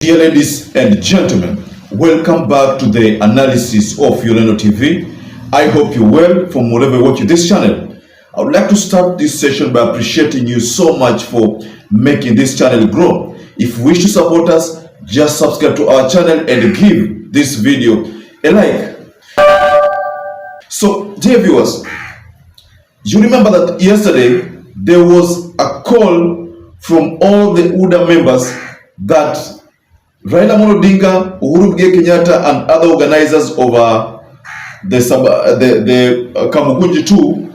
Dear ladies and gentlemen, welcome back to the analysis of YOLENO TV. I hope you're well from wherever you watch this channel. I would like to start this session by appreciating you so much for making this channel grow. If you wish to support us, just subscribe to our channel and give this video a like. So, dear viewers, you remember that yesterday there was a call from all the UDA members that Raila Odinga, Uhuru Kenyatta, and other organizers of the Kamukunji 2,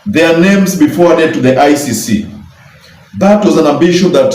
their names be forwarded to the ICC. That was an ambition that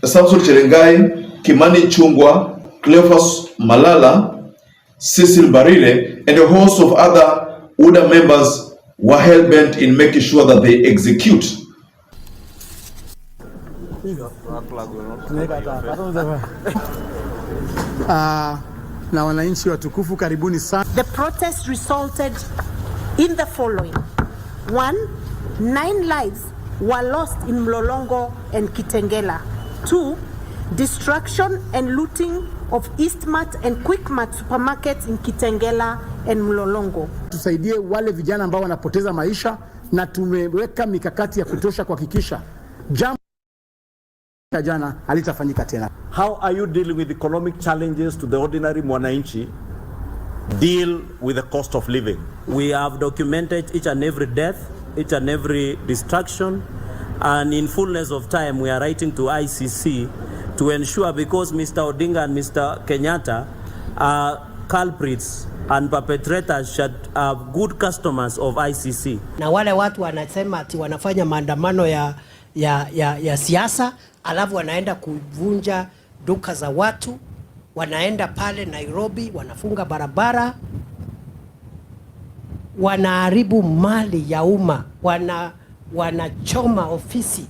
Samson Cherengai, Kimani Chungwa, Cleophas Malala, Cecil Barire, and a host of other UDA members were hell-bent in making sure that they execute. Na wananchi watukufu, karibuni sana. The protest resulted in the following. 1. 9 lives were lost in Mlolongo and Kitengela. 2. Destruction and looting of Eastmart and Quickmart supermarkets in Kitengela and Mlolongo. Tusaidie wale vijana ambao wanapoteza maisha, na tumeweka mikakati ya kutosha kuhakikisha jambo jana halitafanyika tena. How are you dealing with economic challenges to the ordinary mwananchi? Deal with the cost of living. We have documented each and every death, each and every destruction, and in fullness of time we are writing to ICC to ensure, because Mr. Odinga and Mr. Kenyatta are culprits and perpetrators, should have good customers of ICC. Na wale watu wanasema ati wanafanya maandamano ya siasa, alafu wanaenda kuvunja duka za watu, wanaenda pale Nairobi, wanafunga barabara, wanaharibu mali ya umma, wanachoma ofisi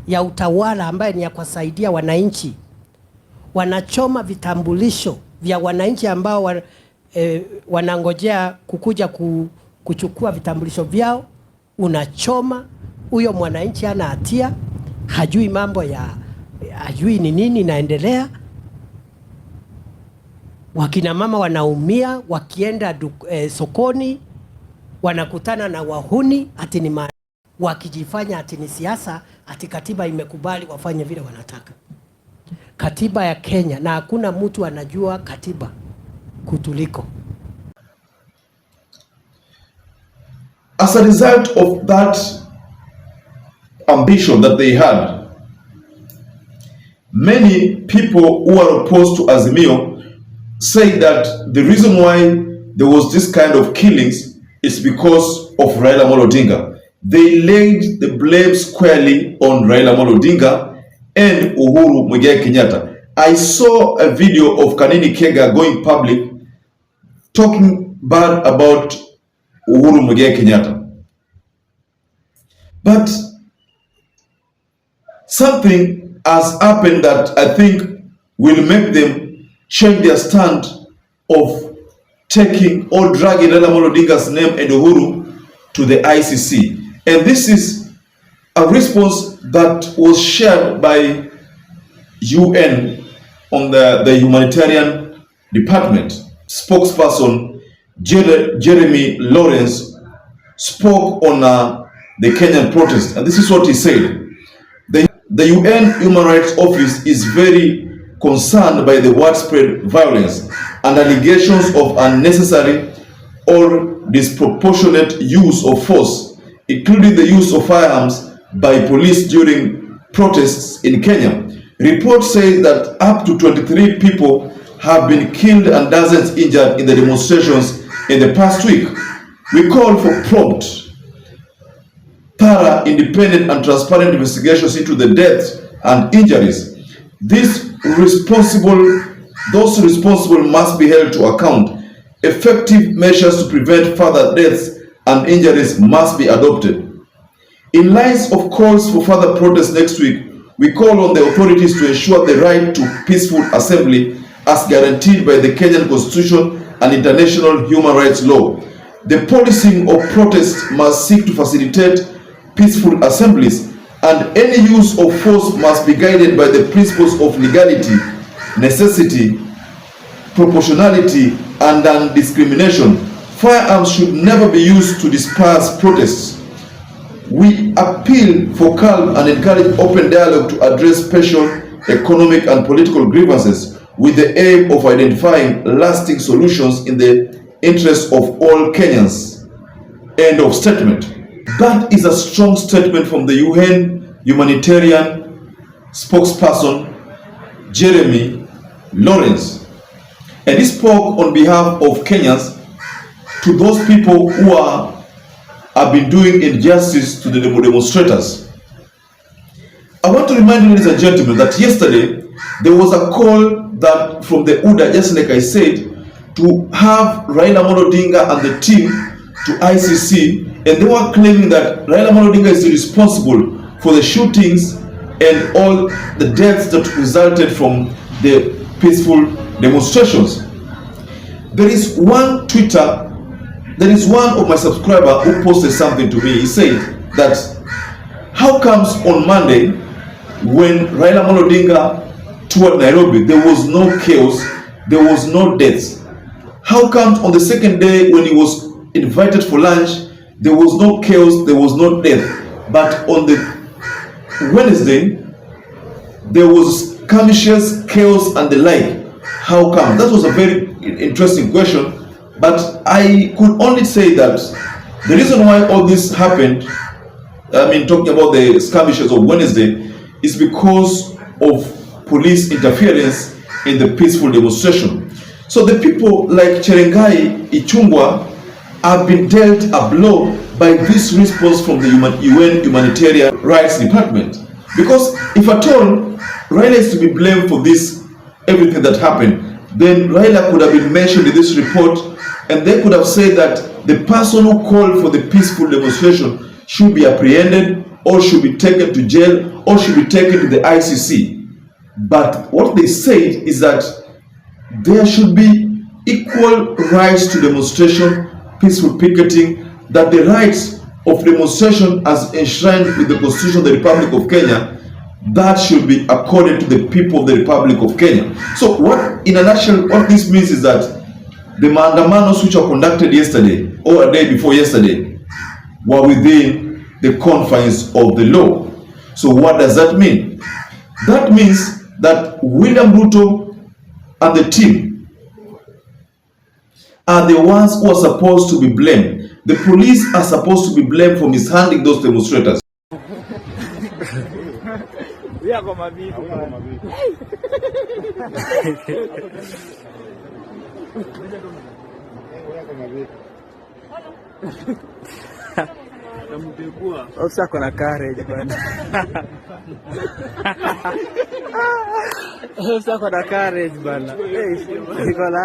ya utawala ambaye ni ya kusaidia wananchi, wanachoma vitambulisho vya wananchi ambao wanangojea kukuja kuchukua vitambulisho vyao. Unachoma, huyo mwananchi ana hatia, hajui mambo hajui ni nini inaendelea. Wakina mama wanaumia, wakienda sokoni wanakutana na wahuni ati ni wakijifanya ati ni siasa, ati katiba imekubali wafanye vile wanataka. Katiba ya Kenya, na hakuna mtu anajua katiba kutuliko. As a result of that ambition that they had, many people who are opposed to Azimio say that the reason why there was this kind of killings is because of Raila Odinga. They laid the blame squarely on Raila Odinga and Uhuru Kenyatta. I saw a video of Kanini Kega going public talking bad about Uhuru Kenyatta. But something has happened that I think will make them change their stand of taking or dragging Raila Odinga's name and Uhuru to the ICC. And this is a response that was shared by UN on the humanitarian department. Spokesperson Jeremy Lawrence spoke on the Kenyan protest, and this is what he said. The UN Human Rights Office is very concerned by the widespread violence and allegations of unnecessary or disproportionate use of force, including the use of firearms by police during protests in Kenya. Reports say that up to 23 people have been killed and dozens injured in the demonstrations in the past week. We call for prompt, thorough, independent and transparent investigations into the deaths and injuries. Those responsible must be held to account. Effective measures to prevent further deaths and injuries must be adopted. In light of calls for further protests next week, we call on the authorities to ensure the right to peaceful assembly as guaranteed by the Kenyan Constitution and international human rights law. The policing of protests must seek to facilitate peaceful assemblies, and any use of force must be guided by the principles of legality necessity, proportionality, and non-discrimination, firearms should never be used to disperse protests. We appeal for calm and encourage open dialogue to address special economic and political grievances with the aim of identifying lasting solutions in the interest of all Kenyans. End of statement. That is a strong statement from the UN humanitarian spokesperson, Jeremy Lawrence. And he spoke on behalf of Kenyans to those people who have been doing injustice to the demonstrators. I want to remind you, ladies and gentlemen, that yesterday there was a call that from the UDA, just like I said, to have Raila Amolo Odinga and the team to ICC, and they were claiming that Raila Amolo Odinga is responsible for the shootings and all the deaths that resulted from the peaceful demonstrations. There is one of my subscribers who posted something to me. He said that how comes on Monday when Raila Amolo Odinga toured Nairobi there was no chaos, there was no deaths? How comes on the second day when he was invited for lunch there was no chaos, there was no death, but on the Wednesday there was skirmishes, chaos and the like? How come? That was a very interesting question, but I could only say that the reason why all this happened, talking about the skirmishes of Wednesday, is because of police interference in the peaceful demonstration. So the people like Cherengai Ichungwa have been dealt a blow by this response from the UN Humanitarian Rights Department. Because if at all Raila is to be blamed for this, everything that happened, then Raila could have been mentioned in this report, and they could have said that the person who called for the peaceful demonstration should be apprehended or should be taken to jail or should be taken to the ICC. But what they said is that there should be equal rights to demonstration, peaceful picketing, that the rights of demonstration as enshrined with the Constitution of the Republic of Kenya, that should be accorded to the people of the Republic of Kenya. So what, in a nutshell, what this means is that the maandamanos which were conducted yesterday or a day before yesterday were within the confines of the law. So what does that mean? That means that William Ruto and the team are the ones who are supposed to be blamed. The police are supposed to be blamed for mishandling those demonstrators. Ofisa kona courage bwana. Ofisa kona courage bwana. Iko la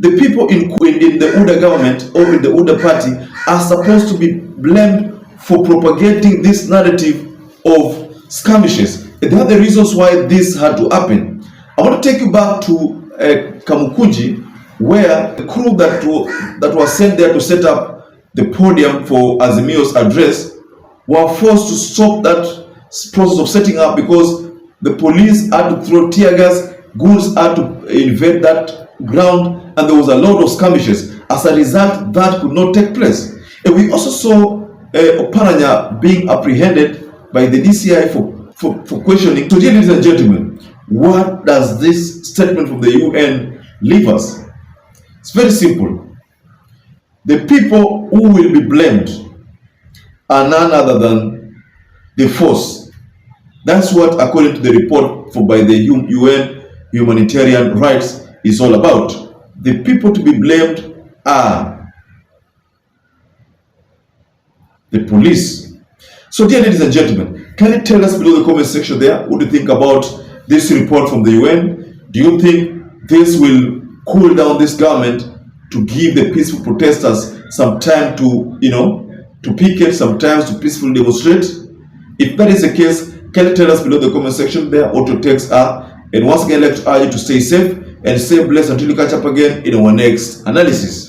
The people in the UDA government or in the UDA party are supposed to be blamed for propagating this narrative of skirmishes. And they are the reasons why this had to happen. I want to take you back to Kamukunji, where the crew that was sent there to set up the podium for Azimio's address were forced to stop that process of setting up because the police had to throw tear gas, goods had to invade that ground, and there was a lot of skirmishes. As a result, that could not take place. And we also saw Oparanya being apprehended by the DCI for questioning. So, dear ladies and gentlemen, what does this statement from the UN leave us? It's very simple. The people who will be blamed are none other than the force. That's what, according to the report by the UN Humanitarian Rights, is all about. The people to be blamed are the police. So, dear ladies and gentlemen, can you tell us below the comment section there what do you think about this report from the UN? Do you think this will cool down this government to give the peaceful protesters some time to, to picket, sometimes to peacefully demonstrate? If that is the case, can you tell us below the comment section there what your takes are? And once again, I'd like to urge you to stay safe and stay blessed until we catch up again in our next analysis.